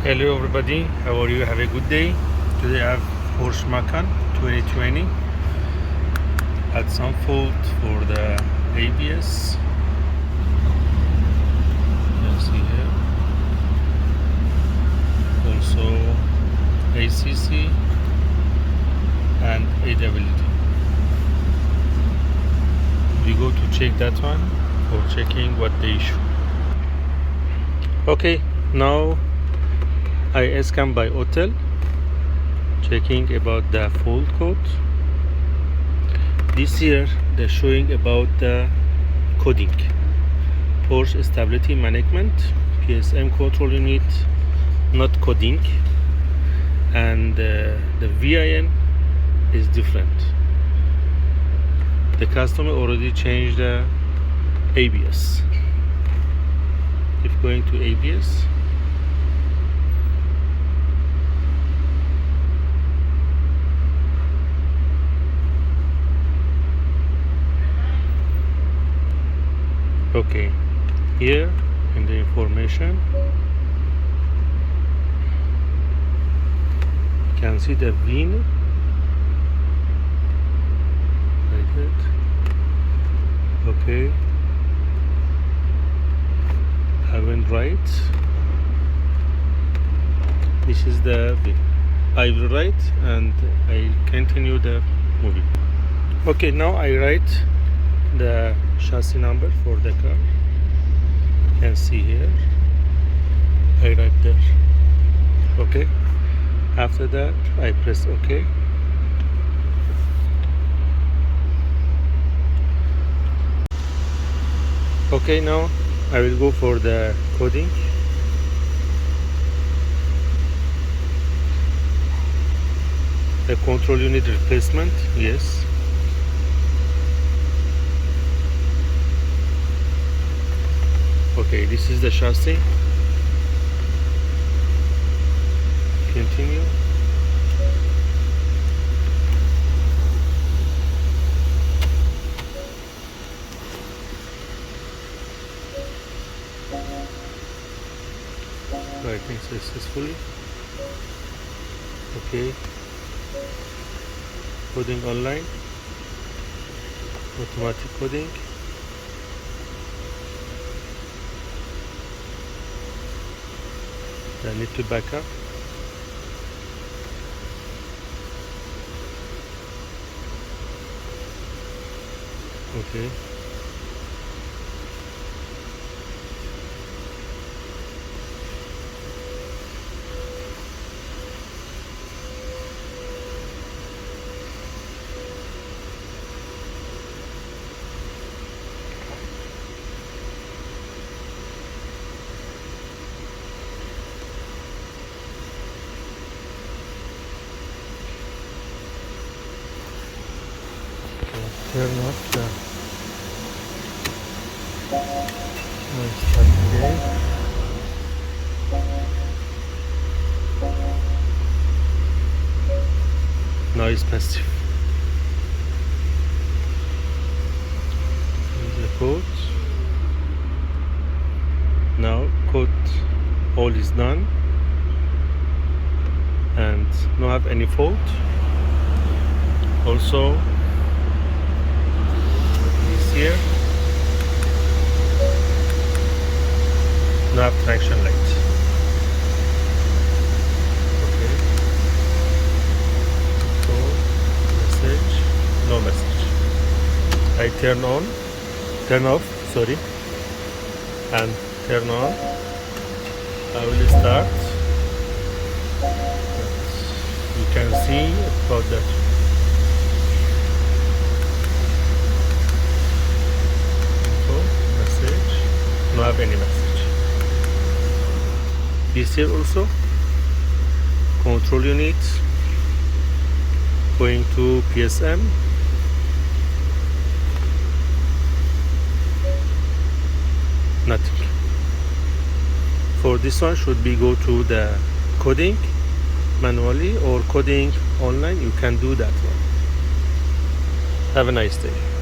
Hello everybody, how are you? Have a good day. Today I have Porsche Macan 2020. Had some fault for the ABS. You can see here. Also ACC and AWD. We go to check that one for checking what the issue. Okay, now I scan by hotel, checking about the fault code. This year they're showing about the coding. Porsche Stability Management, PSM control unit, not coding, and the VIN is different. The customer already changed the ABS. If going to ABS, okay, here in the information you can see the VIN like that. Okay, I went right. This is the VIN. I will write and I continue the movie. Okay, now I write the chassis number for the car. You can see here. I write there. Okay. After that, I press OK. Okay, now I will go for the coding. The control unit replacement, yes. Okay, this is the chassis. Continue. Writing successfully. Okay. Coding online. Automatic coding. I need to back up. Okay. Turn off the start again. Now it's passive. Here's the code. Now code all is done and no have any fault. Also here no have traction light. Okay, so message, no message. I turn off, sorry, and turn on. I will start. You can see about that. No have any message. This here also control unit going to PSM. Nothing. For this one should be go to the coding manually or coding online. You can do that one. Have a nice day.